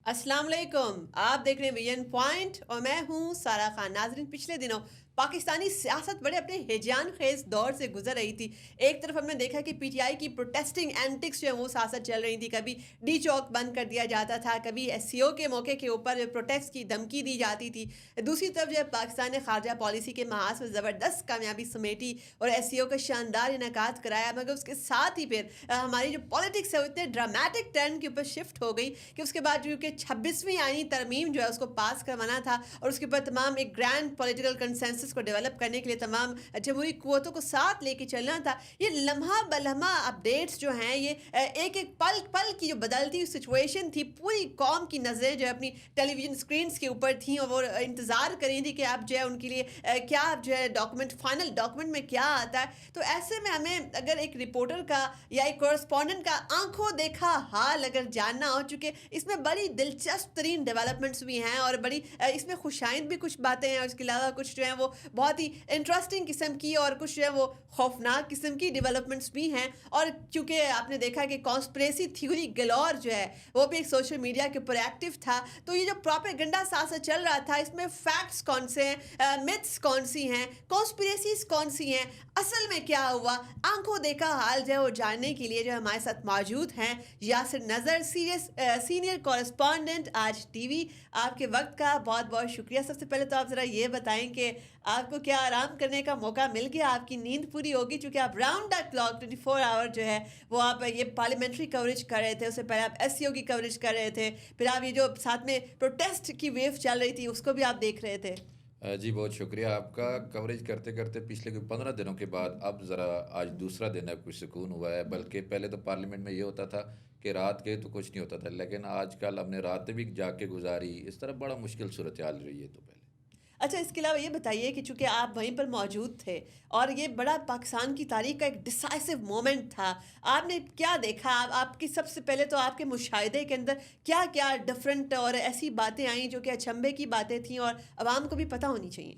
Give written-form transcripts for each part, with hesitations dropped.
अस्सलाम वालेकुम। आप देख रहे हैं विजन पॉइंट और मैं हूं सारा खान। नाज़रीन, पिछले दिनों पाकिस्तानी सियासत बड़े अपने हिजान खेज दौर से गुजर रही थी। एक तरफ हमने देखा कि पीटीआई की प्रोटेस्टिंग एंटिक्स जो है वो सियासत चल रही थी। कभी डी चौक बंद कर दिया जाता था, कभी एससीओ के मौके के ऊपर प्रोटेस्ट की धमकी दी जाती थी। दूसरी तरफ जो है पाकिस्तान ने खारजा पॉलिसी के महाज में ज़बरदस्त कामयाबी समेटी और एससीओ का शानदार इनकाद कराया। मगर उसके साथ ही फिर हमारी जो पॉलिटिक्स है वो इतने ड्रामेटिक टर्न के ऊपर शिफ्ट हो गई कि उसके बाद जो कि 26वीं आईनी तरमीम जो है उसको पास करवाना था और उसके बाद तमाम एक ग्रैंड पॉलिटिकल कंसेंसस को डेवलप करने के लिए तमाम जमहूरी कुव्वतों को साथ लेके चलना था। ये लम्हा बलम्हा अपडेट्स जो हैं, ये एक एक पल पल की जो बदलती सिचुएशन थी, पूरी कौम की नज़रें जो है अपनी टेलीविजन स्क्रीन के ऊपर थी और वो इंतज़ार कर रही थी कि अब जो है उनके लिए क्या जो है डॉक्यूमेंट, फाइनल डॉक्यूमेंट में क्या आता है। तो ऐसे में हमें अगर एक रिपोर्टर का या एक कॉरेस्पॉन्डेंट का आंखों देखा हाल अगर जानना हो, चुके इसमें बड़ी दिलचस्प तरीन डेवलपमेंट्स भी हैं और बड़ी इसमें खुशाइंद भी कुछ बातें हैं और इसके अलावा कुछ जो है वो बहुत ही इंटरेस्टिंग किस्म की और कुछ जो है वो खौफनाक किस्म की डेवलपमेंट्स भी हैं। और चूँकि आपने देखा कि कॉन्स्पिरेसी थ्योरी गलोर जो है वो भी एक सोशल मीडिया के ऊपर एक्टिव था। तो ये जो प्रोपेगेंडा साथ चल रहा था, इसमें फैक्ट्स कौन से हैं, मिथ्स कौन सी हैं, कॉन्स्पिरेसीज कौन सी हैं, असल में क्या हुआ, आंखों देखा हाल जो है वो जानने के लिए जो हमारे साथ मौजूद हैं यासिर नज़र, सीनियर कॉरेस्पॉन्डेंट आज टीवी। आपके वक्त का बहुत बहुत शुक्रिया। सबसे पहले तो आप ज़रा ये बताएं कि आपको क्या आराम करने का मौका मिल गया, आपकी नींद पूरी होगी, चूँकि आप राउंड द क्लॉक 24 आवर जो है वो आप ये पार्लियामेंट्री कवरेज कर रहे थे, उससे पहले आप एससीओ की कवरेज कर रहे थे, फिर आप ये जो साथ में प्रोटेस्ट की वेव चल रही थी उसको भी आप देख रहे थे। जी बहुत शुक्रिया आपका। कवरेज करते करते पिछले कोई 15 दिनों के बाद अब ज़रा आज दूसरा दिन है, कुछ सुकून हुआ है। बल्कि पहले तो पार्लियामेंट में ये होता था कि रात गए तो कुछ नहीं होता था, लेकिन आजकल हमने रातें भी जाके गुजारी। इस तरह बड़ा मुश्किल सूरत हाल रही है। तो पहले अच्छा, इसके अलावा ये बताइए कि चूँकि आप वहीं पर मौजूद थे और ये बड़ा पाकिस्तान की तारीख का एक डिसाइसिव मोमेंट था, आपने क्या देखा? आपकी सबसे पहले तो आपके मुशाहिदे के अंदर क्या क्या डिफरेंट और ऐसी बातें आई जो कि अचंभे की बातें थीं और आवाम को भी पता होनी चाहिए?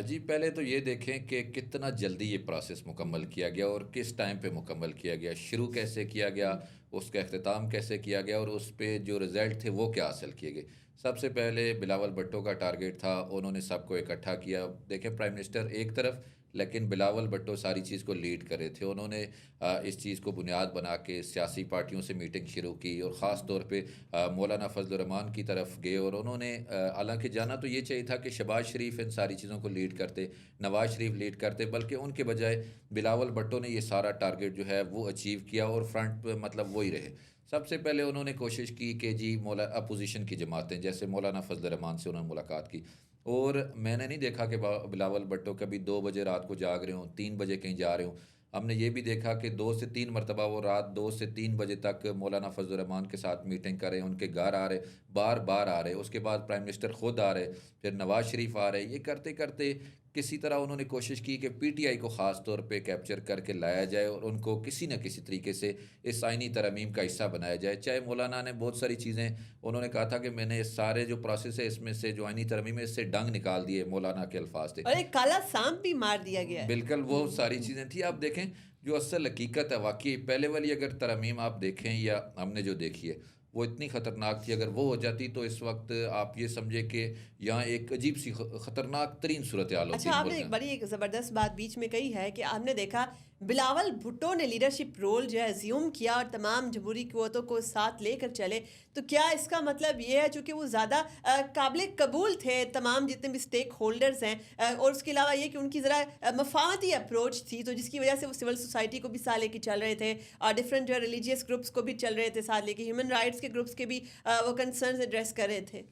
जी पहले तो ये देखें कि कितना जल्दी ये प्रोसेस मुकम्मल किया गया और किस टाइम पे मुकम्मल किया गया, शुरू कैसे किया गया, उसका अख्ताम कैसे किया गया और उस पे जो रिज़ल्ट थे वो क्या हासिल किए गए। सबसे पहले बिलावल भुट्टो का टारगेट था, उन्होंने सबको इकट्ठा किया। देखें प्राइम मिनिस्टर एक तरफ, लेकिन बिलावल भुट्टो सारी चीज़ को लीड कर रहे थे। उन्होंने इस चीज़ को बुनियाद बना के सियासी पार्टियों से मीटिंग शुरू की और ख़ास तौर पे मौलाना फजल रहमान की तरफ गए और उन्होंने हालांकि जाना तो ये चाहिए था कि शहबाज शरीफ इन सारी चीज़ों को लीड करते, नवाज शरीफ लीड करते, बल्कि उनके बजाय बिलावल भुट्टो ने ये सारा टारगेट जो है वो अचीव किया और फ्रंट पे मतलब वही रहे। सबसे पहले उन्होंने कोशिश की कि जी मौला अपोजिशन की जमातें जैसे मौलाना फजल रहमान से उन्होंने मुलाकात की। और मैंने नहीं देखा कि बिलावल भुट्टो कभी 2 बजे रात को जाग रहे हों, 3 बजे कहीं जा रहे हों। हमने ये भी देखा कि 2 से 3 मरतबा वो रात 2 से 3 बजे तक मौलाना फजल रहमान के साथ मीटिंग कर रहे हैं, उनके घर आ रहे, बार बार आ रहे। उसके बाद प्राइम मिनिस्टर ख़ुद आ रहे, फिर नवाज शरीफ आ रहे। ये करते करते किसी तरह उन्होंने कोशिश की कि पीटीआई को ख़ास तौर पे कैप्चर करके लाया जाए और उनको किसी न किसी तरीके से इस आइनी तरमीम का हिस्सा बनाया जाए। चाहे मौलाना ने बहुत सारी चीज़ें, उन्होंने कहा था कि मैंने इस सारे जो प्रोसेस है इसमें से जो आइनी तरमीम है इससे डंग निकाल दिए, मौलाना के अल्फाज थे। और एक काला सांप भी मार दिया गया है। बिल्कुल वो सारी चीज़ें थी। आप देखें जो असल हकीकत है, वाकई पहले वाली अगर तरमीम आप देखें या हमने जो देखी है वो इतनी ख़तरनाक थी। अगर वो हो जाती तो इस वक्त आप ये समझे कि यहाँ एक अजीब सी ख़तरनाक तरीन सूरत हाल होती अच्छा, इस आपने मुल्क एक में। बड़ी एक ज़बरदस्त बात बीच में कही है कि आपने देखा बिलावल भुट्टो ने लीडरशिप रोल जो है एज्यूम किया और तमाम जमहूरी क़ुव्वतों को साथ लेकर चले। तो क्या इसका मतलब ये है चूँकि वो ज़्यादा काबिल कबूल थे तमाम जितने भी स्टेक होल्डर्स हैं, और उसके अलावा ये कि उनकी ज़रा मफावती अप्रोच थी, तो जिसकी वजह से वो सिविल सोसाइटी को भी साथ लेके चल रहे थे और डिफरेंट जो है रिलीजियस ग्रुप्स को भी चल रहे थे साथ लेके, ह्यूमन राइट्स के ग्रुप्स के भी वो कंसर्न्स एड्रेस कर रहे थे?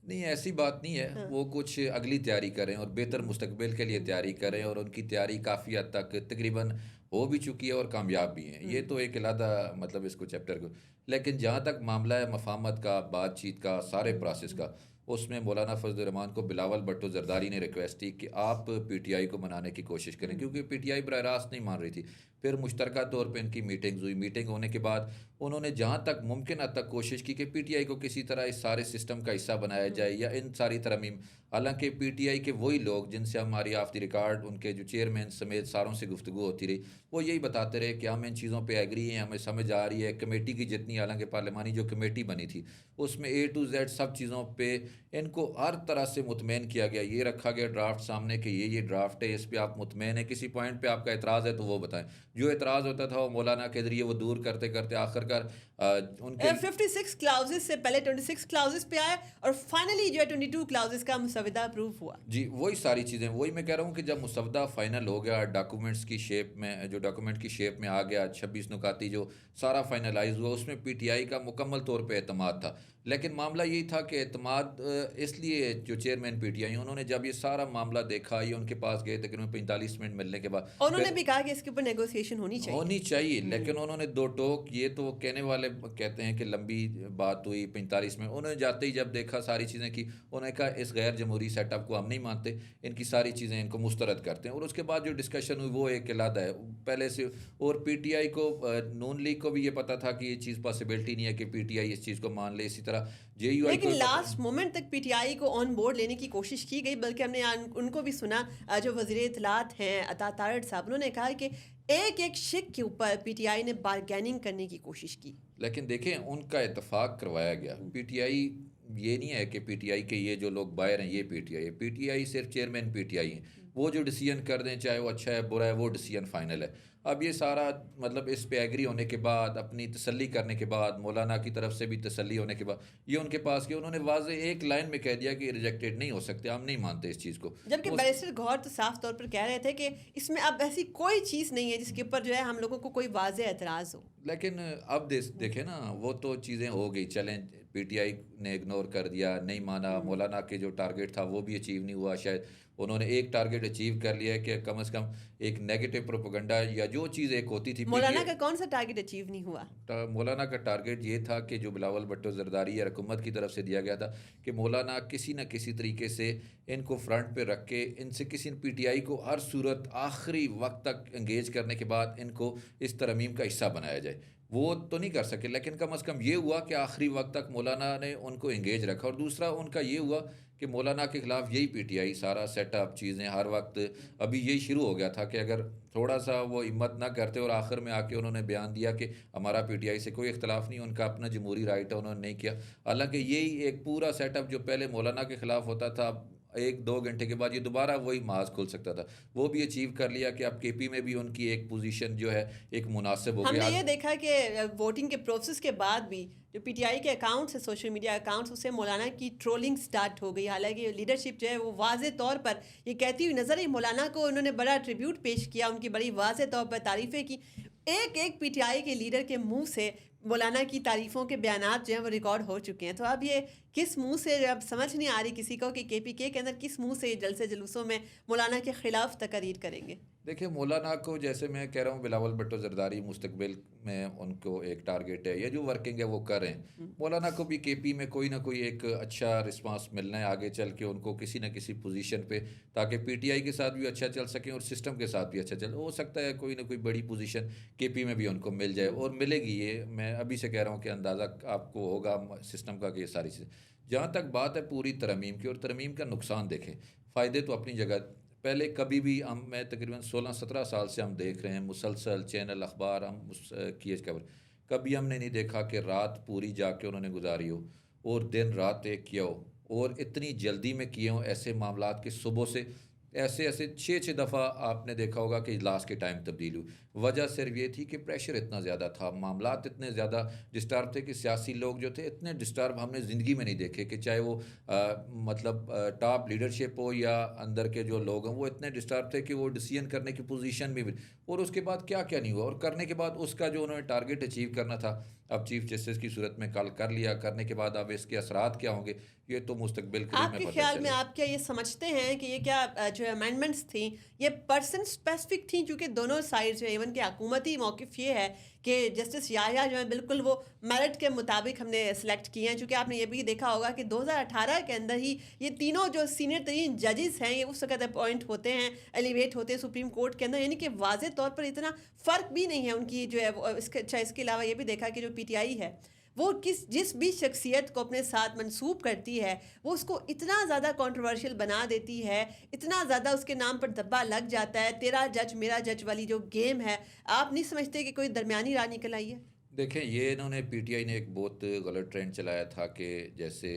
नहीं ऐसी बात नहीं है, हाँ। वो कुछ अगली तैयारी करें और बेहतर मुस्तकबिल के लिए तैयारी करें और उनकी तैयारी काफ़ी हद तक तकरीबन हो भी चुकी है और कामयाब भी हैं। ये तो एक अलहदा मतलब इसको चैप्टर को, लेकिन जहाँ तक मामला है मफाहमत का, बातचीत का, सारे प्रोसेस का, उसमें मौलाना फजल रहमान को बिलावल भुट्टो जरदारी ने रिक्वेस्ट की कि आप पीटीआई को मनाने की कोशिश करें, क्योंकि पीटीआई बराह रास्त नहीं मान रही थी। फिर मुश्तरका तौर पे इनकी मीटिंग्स हुई। मीटिंग होने के बाद उन्होंने जहाँ तक मुमकिन हद तक कोशिश की कि पीटीआई को किसी तरह इस सारे सिस्टम का हिस्सा बनाया जाए या इन सारी तरमीम। हालांकि पीटीआई के वही लोग जिनसे हमारी ऑफ द रिकॉर्ड उनके जो चेयरमैन समेत सारों से गुफ्तगू होती रही, वो यही बताते रहे कि हम इन चीज़ों पे एग्री हैं, हमें समझ आ रही है, कमेटी की जितनी اتنی, حالانکہ پارلیمانی جو کمیٹی بنی تھی اس میں A to Z سب چیزوں پہ ان کو ہر طرح سے مطمئن کیا گیا, یہ رکھا گیا ڈرافٹ سامنے کہ یہ ڈرافٹ ہے, اس پہ آپ مطمئن ہیں, کسی پوائنٹ پہ آپ کا اعتراض ہے تو وہ بتائیں. جو اعتراض ہوتا تھا وہ مولانا کے ذریعے وہ دور کرتے کرتے آخر کار ان کے 56 کلاؤزز سے پہلے 26 کلاؤزز پہ آئے اور فائنلی جو ہے 22 کلاؤزز کا مسودہ اپروو ہوا. جی وہی ساری چیزیں, وہی میں کہہ رہا ہوں کہ جب مسودہ فائنل ہو گیا ڈاکومنٹس کی شیپ میں, جو ڈاکومنٹ کی شیپ میں آ گیا 26 نکاتی جو سارا فائنلائز ہوا, اس میں پی ٹی آئی کا مکمل طور پہ اعتماد تھا. لیکن معاملہ یہی تھا کہ اعتماد اس لیے جو چیئرمین پی ٹی آئی انہوں نے جب یہ سارا معاملہ دیکھا, یہ ان کے پاس گئے تقریباً 45 منٹ ملنے کے بعد انہوں نے بھی کہا کہ اس کے اوپر نیگوسیشن ہونی چاہیے, لیکن انہوں نے دو ٹوک, یہ تو وہ کہنے والے کہتے ہیں کہ لمبی بات ہوئی 45 منٹ, انہوں نے جاتے ہی جب دیکھا ساری چیزیں کی, انہوں نے کہا اس غیر جمہوری سیٹ اپ کو ہم نہیں مانتے, ان کی ساری چیزیں ان کو مسترد کرتے ہیں. اور اس کے بعد جو ڈسکشن ہوئی وہ ایک علیحدہ ہے پہلے سے, اور پی ٹی آئی کو نون لیگ کو بھی یہ پتا تھا کہ یہ چیز پاسبلٹی نہیں ہے کہ پی ٹی آئی اس چیز کو مان لے. اسی طرح جے یو آئی, لیکن لاسٹ مومنٹ تک پی ٹی آئی کو آن بورڈ لینے کی کوشش کی گئی, بلکہ ہم نے ان کو بھی سنا, جو وزیر اطلاعات ہیں عطا تارڑ صاحب, انہوں نے کہا کہ ایک شک کے اوپر پی ٹی آئی نے بارگیننگ کرنے کی کوشش کی. لیکن دیکھیں ان کا اتفاق کروایا گیا. پی ٹی آئی یہ نہیں ہے کہ پی ٹی آئی کے یہ جو لوگ باہر ہیں یہ پی ٹی آئی ہے, پی ٹی آئی صرف چیئرمین پی ٹی آئی ہیں, وہ جو ڈیسیژن کر دیں چاہے وہ اچھا ہے برا ہے وہ ڈیسیژن فائنل ہے. اب یہ سارا مطلب اس پہ ایگری ہونے کے بعد, اپنی تسلی کرنے کے بعد, مولانا کی طرف سے بھی تسلی ہونے کے بعد یہ ان کے پاس کہ انہوں نے واضح ایک لائن میں کہہ دیا کہ یہ ریجیکٹڈ نہیں ہو سکتے, ہم نہیں مانتے اس چیز کو. جبکہ بیرسٹر گوہر تو صاف طور پر کہہ رہے تھے کہ اس میں اب ایسی کوئی چیز نہیں ہے جس کے اوپر جو ہے ہم لوگوں کو کوئی واضح اعتراض ہو. لیکن اب دیکھیں نا, وہ تو چیزیں ہو گئی, چلیں پی ٹی آئی نے اگنور کر دیا, نہیں مانا. مولانا کے جو ٹارگیٹ تھا وہ بھی اچیو نہیں ہوا, شاید انہوں نے ایک ٹارگیٹ اچیو کر لیا ہے کہ کم از کم ایک نیگیٹو پروپیگنڈا یا جو چیز ایک ہوتی تھی. مولانا کا کون سا ٹارگیٹ اچیو نہیں ہوا؟ مولانا کا ٹارگیٹ یہ تھا کہ جو بلاول بھٹو زرداری یا حکومت کی طرف سے دیا گیا تھا کہ مولانا کسی نہ کسی طریقے سے ان کو فرنٹ پہ رکھ کے ان سے کسی پی ٹی آئی کو ہر صورت آخری وقت تک انگیج کرنے کے بعد ان کو اس ترمیم کا حصہ بنایا جائے. وہ تو نہیں کر سکے, لیکن کم از کم یہ ہوا کہ آخری وقت تک مولانا نے ان کو انگیج رکھا. اور دوسرا ان کا یہ ہوا کہ مولانا کے خلاف یہی پی ٹی آئی سارا سیٹ اپ چیزیں ہر وقت, ابھی یہی شروع ہو گیا تھا کہ اگر تھوڑا سا وہ ہمت نہ کرتے اور آخر میں آ کے انہوں نے بیان دیا کہ ہمارا پی ٹی آئی سے کوئی اختلاف نہیں, ان کا اپنا جمہوری رائٹ ہے, انہوں نے نہیں کیا. حالانکہ یہی ایک پورا سیٹ اپ جو پہلے مولانا کے خلاف ہوتا تھا, 1-2 گھنٹے کے بعد یہ دوبارہ وہی محاذ کھل سکتا تھا, وہ بھی اچیو کر لیا کہ اب کے پی میں بھی ان کی ایک پوزیشن جو ہے ایک مناسب ہو گیا. ہم نے یہ دیکھا کہ ووٹنگ کے پروسیس کے بعد بھی جو پی ٹی آئی کے اکاؤنٹس ہیں, سوشل میڈیا اکاؤنٹس, اسے مولانا کی ٹرولنگ سٹارٹ ہو گئی. حالانکہ لیڈرشپ جو ہے وہ واضح طور پر یہ کہتی ہوئی نظر آئی, مولانا کو انہوں نے بڑا ٹریبیوٹ پیش کیا, ان کی بڑی واضح طور پر تعریفیں کی. ایک پی ٹی آئی کے لیڈر کے منہ سے مولانا کی تعریفوں کے بیانات جو ہیں وہ ریکارڈ ہو چکے ہیں. تو اب یہ کس منہ سے, اب سمجھ نہیں آ رہی کسی کو کہ کے پی کے اندر کس منہ سے جلسے جلوسوں میں مولانا کے خلاف تقاریر کریں گے. دیکھیں مولانا کو, جیسے میں کہہ رہا ہوں بلاول بھٹو زرداری مستقبل میں ان کو ایک ٹارگیٹ ہے, یا جو ورکنگ ہے وہ کر رہے ہیں. مولانا کو بھی کے پی میں کوئی نہ کوئی ایک اچھا رسپانس ملنا ہے آگے چل کے ان کو کسی نہ کسی پوزیشن پہ, تاکہ پی ٹی آئی کے ساتھ بھی اچھا چل سکیں اور سسٹم کے ساتھ بھی اچھا چل. ہو سکتا ہے کوئی نہ کوئی بڑی پوزیشن کے پی میں بھی ان کو مل جائے, اور ملے گی. یہ میں ابھی سے کہہ رہا ہوں کہ اندازہ آپ کو ہوگا سسٹم کا کہ یہ ساری چیزیں. جہاں تک بات ہے پوری ترمیم کی, اور ترمیم کا نقصان دیکھیں, فائدے تو اپنی جگہ. پہلے کبھی بھی میں تقریباً 16-17 سال سے ہم دیکھ رہے ہیں مسلسل چینل اخبار ہم کی خبر, کبھی ہم نے نہیں دیکھا کہ رات پوری جا کے انہوں نے گزاری ہو اور دن رات ایک کیا ہو, اور اتنی جلدی میں کیے ہوں ایسے معاملات کے صبح سے ایسے 6 دفعہ آپ نے دیکھا ہوگا کہ اجلاس کے ٹائم تبدیل ہوئی. وجہ صرف یہ تھی کہ پریشر اتنا زیادہ تھا, معاملات اتنے زیادہ ڈسٹرب تھے کہ سیاسی لوگ جو تھے اتنے ڈسٹرب ہم نے زندگی میں نہیں دیکھے, کہ چاہے وہ مطلب ٹاپ لیڈرشپ ہو یا اندر کے جو لوگ ہیں, وہ اتنے ڈسٹرب تھے کہ وہ ڈیسیژن کرنے کی پوزیشن بھی. اور اس کے بعد کیا نہیں ہوا, اور کرنے کے بعد اس کا جو انہوں نے ٹارگیٹ اچیو کرنا تھا, اب چیف جسٹس کی صورت میں کل کر لیا, کرنے کے بعد اب اس کے اثرات کیا ہوں گے یہ تو مستقبل قریب میں آپ کے خیال میں آپ کیا یہ سمجھتے ہیں کہ یہ کیا جو امینڈمنٹس تھیں یہ پرسن اسپیسیفک تھیں, چونکہ دونوں سائڈ جو ایون کہ حکومتی موقف یہ ہے کہ جسٹس یحییٰ جو ہے بالکل وہ میرٹ کے مطابق ہم نے سلیکٹ کیے ہیں, چونکہ آپ نے یہ بھی دیکھا ہوگا کہ 2018 کے اندر ہی یہ تینوں جو سینئر ترین ججز ہیں یہ اس وقت اپوائنٹ ہوتے ہیں, ایلیویٹ ہوتے ہیں سپریم کورٹ کے اندر, یعنی کہ واضح طور پر اتنا فرق بھی نہیں ہے ان کی جو ہے. اس کے علاوہ یہ بھی دیکھا کہ جو پی ٹی آئی ہے وہ جس بھی شخصیت کو اپنے ساتھ منسوب کرتی ہے وہ اس کو اتنا زیادہ کنٹروورشل بنا دیتی ہے, اتنا زیادہ اس کے نام پر دبا لگ جاتا ہے. تیرا جج میرا جج والی جو گیم ہے, آپ نہیں سمجھتے کہ کوئی درمیانی راہ نکل آئی ہے؟ देखें, ये इन्होंने पीटीआई ने एक बहुत गलत ट्रेंड चलाया था कि जैसे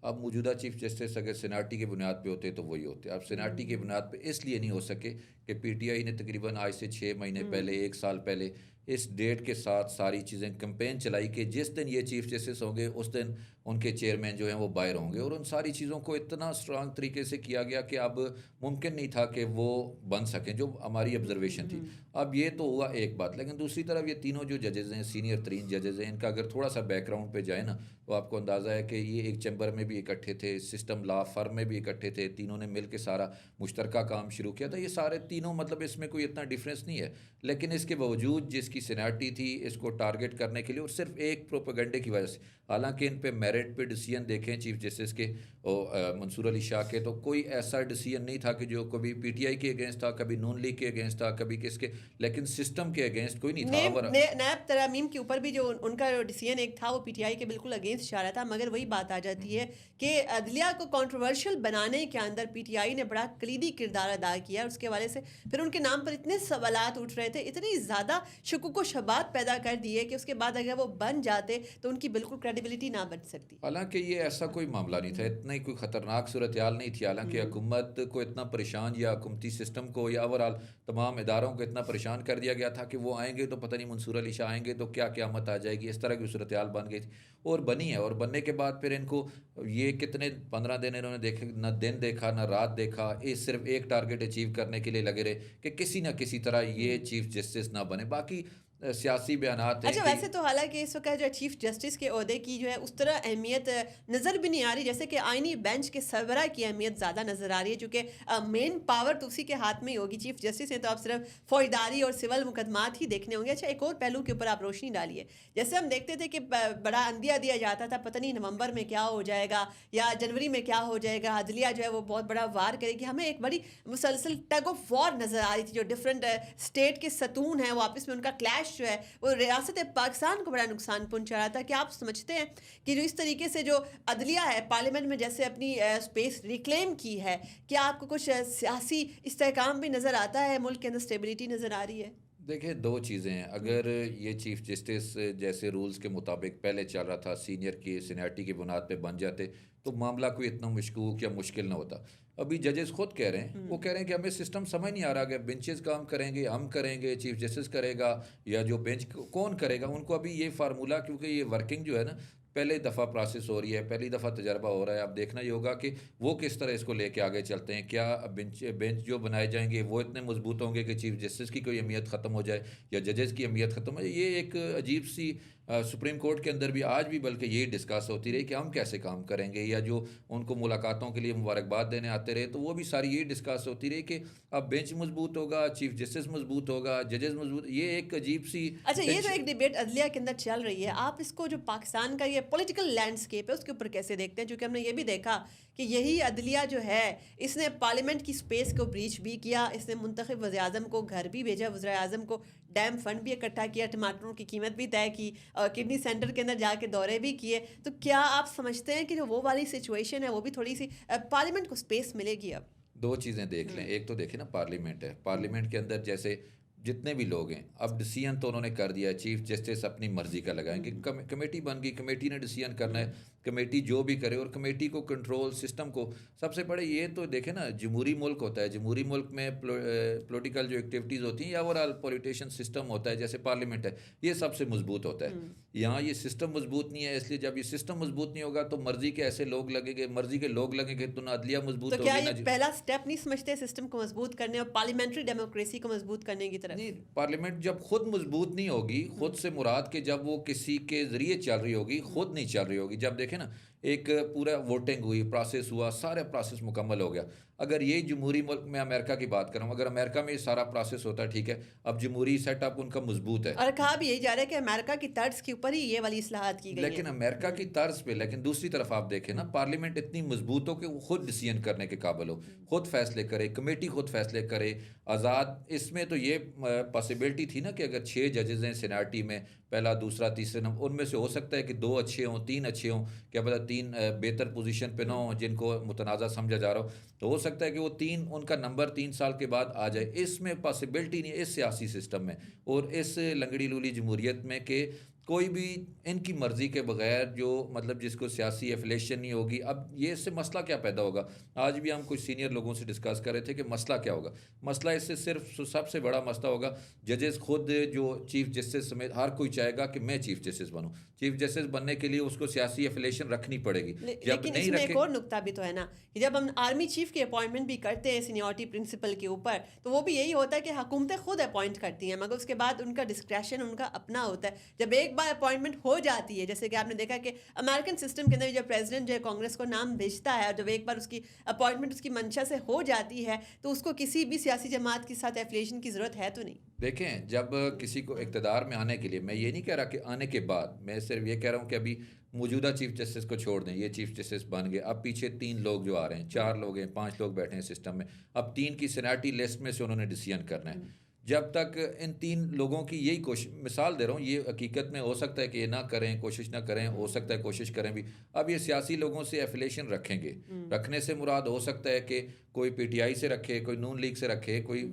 अब मौजूदा चीफ जस्टिस अगर सीनियरिटी की बुनियाद पे होते तो वही होते। अब सीनियरिटी की बुनियाद पे इसलिए नहीं हो सके कि पीटीआई ने तकरीबन आज से 6 महीने पहले, 1 साल पहले इस डेट के साथ सारी चीज़ें कैंपेन चलाई कि जिस दिन ये चीफ जस्टिस होंगे उस दिन उनके चेयरमैन जो हैं वो बाहर होंगे, और उन सारी चीज़ों को इतना स्ट्रांग तरीके से किया गया कि अब मुमकिन नहीं था कि वो बन सकें, जो हमारी ऑब्जर्वेशन थी। अब ये तो हुआ एक बात, लेकिन दूसरी तरफ ये तीनों जो जजेज़ हैं, सीनियर तरीन जजेज़ हैं, इनका अगर थोड़ा सा बैकग्राउंड पे जाए ना तो आपको अंदाज़ा है कि ये एक चैम्बर में भी इकट्ठे थे, सिस्टम लॉ फर्म में भी इकट्ठे थे, तीनों ने मिल के सारा मुश्तरका काम शुरू किया था। ये सारे तीनों मतलब इसमें कोई इतना डिफरेंस नहीं है, लेकिन इसके बावजूद जिसकी सीनियरिटी थी इसको टारगेट करने के लिए और सिर्फ एक प्रोपेगेंडे की वजह से, हालांकि इन पे मेरिट पे डिसीजन देखें चीफ जस्टिस के और मंसूर अली शाह के, तो कोई ऐसा डिसीजन नहीं था कि जो कभी पीटीआई के अगेंस्ट था, कभी नून लीग के अगेंस्ट था, कभी किसके, लेकिन सिस्टम के अगेंस्ट कोई नहीं था। और नैब तरामीम के ऊपर भी जो उनका डिसीजन एक था वो पीटीआई के बिल्कुल अगेंस्ट जा रहा था, मगर वही बात आ जाती है कि अदलिया को कंट्रोवर्शियल बनाने के अंदर पीटीआई ने बड़ा कलीदी किरदार अदा किया। उसके हवाले से फिर उनके नाम पर इतने सवालात उठ रहे थे, इतनी ज़्यादा शुकुक व शबात पैदा कर दिए कि उसके बाद अगर वो बन जाते तो उनकी बिल्कुल क्रेडिबिलिटी ना बन सकती। हालांकि ये ऐसा कोई मामला नहीं था, इतना ही कोई ख़तरनाक सूरत हाल नहीं थी। हालांकि हुकूमत को इतना परेशान, या हुकूमती सिस्टम को, या ओवरऑल तमाम इदारों को इतना परेशान कर दिया गया था कि वो आएंगे तो पता नहीं मंसूर अली शाह आएंगे तो क्या क़यामत आ जाएगी, इस तरह की सूरत हाल बन गई थी और बनी है। और बनने के बाद फिर इनको ये कितने 15 दिन इन्होंने देखे, ना दिन देखा ना रात देखा, ये सिर्फ एक टारगेट अचीव करने के लिए लगे रहे कि किसी ना किसी तरह ये चीफ जस्टिस ना बने। बाकी सियासी बयानात हैं अच्छा, कि वैसे तो हालांकि इस वक्त जो चीफ जस्टिस के ओहदे की जो है उस तरह अहमियत नज़र भी नहीं आ रही, जैसे कि आईनी बेंच के सरबरा की अहमियत ज़्यादा नज़र आ रही है, चूँकि मेन पावर तो उसी के हाथ में ही होगी। चीफ जस्टिस हैं तो आप सिर्फ फौजदारी और सिविल मुकदमात ही देखने होंगे। अच्छा, एक और पहलू के ऊपर आप रोशनी डालिए। जैसे हम देखते थे कि बड़ा अंदिया दिया जाता था, पता नहीं नवंबर में क्या हो जाएगा या जनवरी में क्या हो जाएगा, अदलिया जो है वो बहुत बड़ा वार करेगी। हमें एक बड़ी मुसलसल टग ऑफ वॉर नज़र आ रही थी, जो डिफरेंट स्टेट के सतून हैं वो आपस में उनका क्लैश जो है वो रियासत पाकिस्तान को बड़ा नुकसान पहुंचा रहा था। क्या आप समझते हैं कि जो इस तरीके से जो अदलिया है पार्लियामेंट में जैसे अपनी स्पेस रिक्लेम की है, क्या आपको कुछ सियासी इस्तेहकाम भी नज़र आता है, मुल्क के अंदर स्टेबिलिटी नज़र आ रही है? देखिए, दो चीज़ें हैं। अगर ये चीफ जस्टिस जैसे रूल्स के मुताबिक पहले चल रहा था, सीनियर की सीनियरिटी की बुनियाद पे बन जाते तो मामला कोई इतना मशकूक या मुश्किल ना होता। अभी जजेस खुद कह रहे हैं, वो कह रहे हैं कि हमें सिस्टम समझ नहीं आ रहा कि बेंचेस काम करेंगे, हम करेंगे, चीफ जस्टिस करेगा, या जो बेंच कौन करेगा। उनको अभी ये फार्मूला, क्योंकि ये वर्किंग जो है ना पहले दफ़ा प्रोसेस हो रही है, पहली दफ़ा तजर्बा हो रहा है, अब देखना ये होगा कि वो किस तरह इसको लेके आगे चलते हैं। क्या बेंच बेंच जो बनाए जाएंगे वो इतने मजबूत होंगे कि चीफ जस्टिस की कोई अहमियत ख़त्म हो जाए या जजेस की अहमियत ख़त्म हो जाए। ये एक अजीब सी सुप्रीम कोर्ट के अंदर भी आज भी बल्कि यही डिस्कस होती रही कि हम कैसे काम करेंगे, या जो उनको मुलाकातों के लिए मुबारकबाद देने आते रहे तो वो भी सारी यही डिस्कस होती रही कि अब बेंच मजबूत होगा, चीफ जस्टिस मजबूत होगा, जजेस मजबूत। ये एक अजीब सी अच्छा, ये जो एक डिबेट अदलिया के अंदर चल रही है, आप इसको जो पाकिस्तान का ये पॉलिटिकल लैंडस्केप है उसके ऊपर कैसे देखते हैं? क्योंकि हमने ये भी देखा कि यही अदलिया जो है इसने पार्लियामेंट की स्पेस को ब्रीच भी किया, इसने मुंतखब वज़ीर आज़म को घर भी भेजा, वज़ीर आज़म को डैम फंड भी इकट्ठा किया, टमाटरों की कीमत भी तय की, किडनी सेंटर के अंदर जाके दौरे भी किए। तो क्या आप समझते हैं कि जो वो वाली सिचुएशन है वो भी थोड़ी सी पार्लियामेंट को स्पेस मिलेगी अब? दो चीज़ें देख लें। एक तो देखिए ना, पार्लियामेंट है, पार्लियामेंट के अंदर जैसे जितने भी लोग हैं, अब डिसीजन तो उन्होंने कर दिया है, चीफ जस्टिस अपनी मर्जी का लगाएंगे, कमेटी बन गई, कमेटी ने डिसीजन करना है, कमेटी जो भी करे, और कमेटी को कंट्रोल सिस्टम को सबसे बड़े ये तो देखें ना, जमहूरी मुल्क होता है, जमहूरी मुल्क में पॉलिटिकल जो एक्टिविटीज़ होती हैं या ओवरऑल पॉलिटिशियन सिस्टम होता है जैसे पार्लियामेंट है, ये सबसे मजबूत होता है। यहाँ ये सिस्टम मजबूत नहीं है, इसलिए जब ये सिस्टम मजबूत नहीं होगा तो मर्जी के ऐसे लोग लगेंगे, मर्जी के लोग लगेंगे तो ना अदलिया मजबूत तो क्या होगी ये ना। पहला स्टेप नहीं समझते सिस्टम को मजबूत करने और पार्लियामेंट्री डेमोक्रेसी को मजबूत करने की तरफ? नहीं, पार्लियामेंट जब खुद मजबूत नहीं होगी, खुद से मुराद के जब वो किसी के ज़रिए चल रही होगी, खुद नहीं चल रही होगी। जब देखें ना, एक पूरा वोटिंग हुई, प्रोसेस हुआ, सारा प्रोसेस मुकम्मल हो गया। अगर ये जमहूरी मुल्क में अमेरिका की बात करूँ, अगर अमेरिका में ये सारा प्रोसेस होता है, ठीक है, अब जमहूरी सेटअप उनका मजबूत है, और कहा भी यही जा रहा है कि अमेरिका की तर्ज के ऊपर ही ये वाली इस्लाहात की गई लेकिन है। अमेरिका की तर्ज पे, लेकिन दूसरी तरफ आप देखें ना, पार्लियामेंट इतनी मजबूत हो कि वो खुद डिसीजन करने के काबिल हो, खुद फैसले करे, कमेटी खुद फैसले करे, आज़ाद। इसमें तो ये पॉसिबिलिटी थी ना कि अगर 6 जजेस हैं सीनियरिटी में, पहला दूसरा तीसरे नंबर, उनमें से हो सकता है कि 2 अच्छे हों, 3 अच्छे हों, क्या पता 3 बेहतर पोजीशन पे ना हों जिनको मुतनाज़ा समझा जा रहा हो, तो हो सकता है कि वो 3 उनका नंबर 3 साल के बाद आ जाए। इसमें पॉसिबिलिटी नहीं है इस सियासी सिस्टम में और इस लंगड़ी लूली जमहूरियत में कि کوئی بھی ان کی مرضی کے بغیر جو مطلب جس کو سیاسی ایفیلیشن نہیں ہوگی. اب یہ اس سے مسئلہ کیا پیدا ہوگا؟ آج بھی ہم کچھ سینئر لوگوں سے ڈسکس کر رہے تھے کہ مسئلہ کیا ہوگا. مسئلہ اس سے صرف سب سے بڑا مسئلہ ہوگا ججز خود جو چیف جسٹس سمیت ہر کوئی چاہے گا کہ میں چیف جسٹس بنوں. چیف جسٹس بننے کے لیے اس کو سیاسی ایفیلیشن رکھنی پڑے گی. جب لیکن نہیں اس میں رکھے ایک اور نقطہ بھی تو ہے نا کہ جب ہم آرمی چیف کی اپوائنٹمنٹ بھی کرتے ہیں سینیورٹی پرنسپل کے اوپر تو وہ بھی یہی ہوتا ہے کہ حکومتیں خود اپوائنٹ کرتی ہیں مگر اس کے بعد ان کا ڈسکریشن ان کا اپنا ہوتا ہے. جب ایک بار اپوائنٹمنٹ ہو جاتی ہے جیسے کہ آپ نے دیکھا کہ امریکن سسٹم کے اندر جب پریزیڈنٹ جو ہے کانگریس کو نام بھیجتا ہے اور جب ایک بار اس کی اپوائنٹمنٹ اس کی منشا سے ہو جاتی ہے تو اس کو کسی بھی سیاسی جماعت کے ساتھ ایفیلیشن کی ضرورت ہے تو نہیں. دیکھیں جب کسی کو اقتدار میں آنے کے لیے، میں یہ نہیں کہہ رہا کہ آنے کے بعد، میں صرف یہ کہہ رہا ہوں کہ ابھی موجودہ چیف جسٹس کو چھوڑ دیں، یہ چیف جسٹس بن گئے، اب پیچھے 3 لوگ جو آ رہے ہیں، 4 لوگ ہیں، 5 لوگ بیٹھے ہیں سسٹم میں، اب 3 کی سینیٹی لسٹ میں سے انہوں نے ڈیسیژن کرنا ہے. جب تک ان 3 لوگوں کی یہی کوشش، مثال دے رہا ہوں، یہ حقیقت میں ہو سکتا ہے کہ یہ نہ کریں، کوشش نہ کریں، ہو سکتا ہے کوشش کریں بھی. اب یہ سیاسی لوگوں سے ایفیلیشن رکھیں گے، رکھنے سے مراد ہو سکتا ہے کہ کوئی پی ٹی آئی سے رکھے، کوئی نون لیگ سے رکھے، کوئی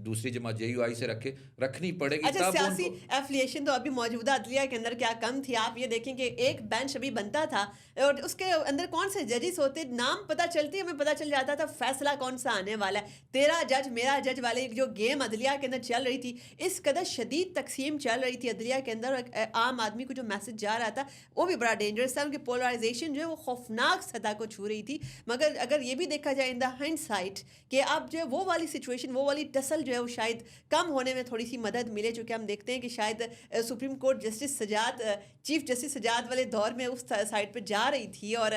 دوسری جماعت جے یو آئی سے رکھے، رکھنی پڑے گی. اچھا تب ان سیاسی کو ایفیلیشن تو ابھی موجودہ عدلیہ کے اندر کیا کم تھی. آپ یہ دیکھیں کہ ایک بینچ ابھی بنتا تھا اور اس کے اندر کون سے ججز ہوتے، نام پتہ چلتی ہمیں پتہ چل جاتا تھا فیصلہ کون سا آنے والا ہے. 13 جج میرا جج والے جو گیم عدلیہ کے اندر چل رہی تھی، اس قدر شدید تقسیم چل رہی تھی عدلیہ کے اندر، اور عام آدمی کو جو میسج جا رہا تھا وہ بھی بڑا ڈینجرس تھا. ان کی پولرائزیشن جو ہے وہ خوفناک سطح کو چھو رہی تھی. مگر اگر یہ بھی دیکھا جائے ان دا ہینڈ سائٹ کہ اب جو ہے وہ والی سچویشن، وہ والی ٹسل جو ہے وہ شاید کم ہونے میں تھوڑی سی مدد ملے، چونکہ ہم دیکھتے ہیں کہ شاید supreme court justice Sajjad, chief justice Sajjad والے دور میں اس سائڈ پہ جا رہی تھی اور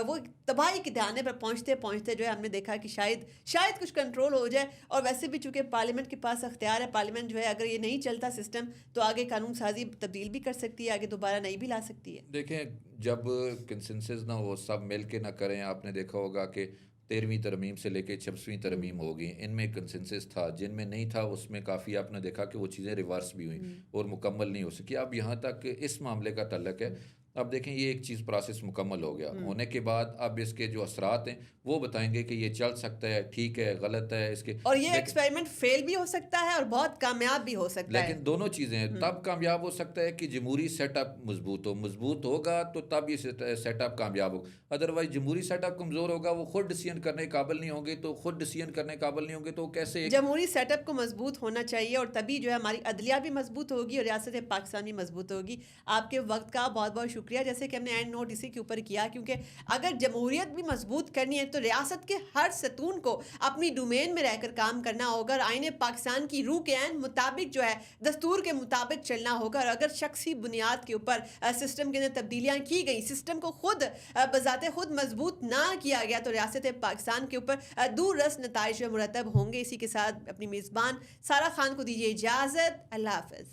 وہ تباہی کے دہانے پر پہنچتے پہنچتے جو ہے ہم نے دیکھا کہ شاید کچھ کنٹرول ہو جائے. اور ویسے بھی چونکہ پارلیمنٹ کے پاس اختیار ہے، پارلیمنٹ جو ہے اگر یہ نہیں چلتا سسٹم تو آگے قانون سازی تبدیل بھی کر سکتی ہے، آگے دوبارہ نئی بھی لا سکتی ہے. دیکھیں جب کنسنسس نہ ہو، سب مل کے نہ کریں. آپ نے دیکھا ہوگا کہ 13ویں ترمیم سے لے کے 26ویں ترمیم ہوگی، ان میں کنسنسس تھا، جن میں نہیں تھا اس میں کافی آپ نے دیکھا کہ وہ چیزیں ریورس بھی ہوئیں اور مکمل نہیں ہو سکی. اب یہاں تک اس معاملے کا تعلق ہے. اب دیکھیں یہ ایک چیز پروسیس مکمل ہو گیا، ہونے کے بعد اب اس کے جو اثرات ہیں وہ بتائیں گے کہ یہ چل سکتا ہے، ٹھیک ہے، غلط ہے. اس کے اور یہ ایکسپیریمنٹ فیل بھی ہو سکتا ہے اور بہت کامیاب بھی ہو سکتا ہے. لیکن دونوں چیزیں ہیں. تب کامیاب ہو سکتا ہے کہ جمہوری سیٹ اپ مضبوط ہوگا تو تب یہ سیٹ اپ کامیاب ہوگا. ادروائز جمہوری سیٹ اپ کمزور ہوگا، وہ خود ڈیسیژن کرنے قابل نہیں ہوں گے، تو خود ڈیسیژن کرنے قابل نہیں ہوں گے تو کیسے؟ جمہوری سیٹ اپ کو مضبوط ہونا چاہیے اور تبھی جو ہے ہماری عدلیہ بھی مضبوط ہوگی اور ریاست پاکستان بھی مضبوط ہوگی. آپ کے وقت کا بہت بہت شکریہ. جیسے کہ ہم نے اینڈ نوٹ اسی کے اوپر کیا، کیونکہ اگر جمہوریت بھی مضبوط کرنی ہے تو ریاست کے ہر ستون کو اپنی ڈومین میں رہ کر کام کرنا ہوگا اور آئین پاکستان کی روح کے عین مطابق جو ہے دستور کے مطابق چلنا ہوگا. اور اگر شخصی بنیاد کے اوپر سسٹم کے اندر تبدیلیاں کی گئی، سسٹم کو خود بذات خود مضبوط نہ کیا گیا تو ریاست پاکستان کے اوپر دور رس نتائج مرتب ہوں گے. اسی کے ساتھ اپنی میزبان سارہ خان کو دیجیے اجازت. اللہ حافظ.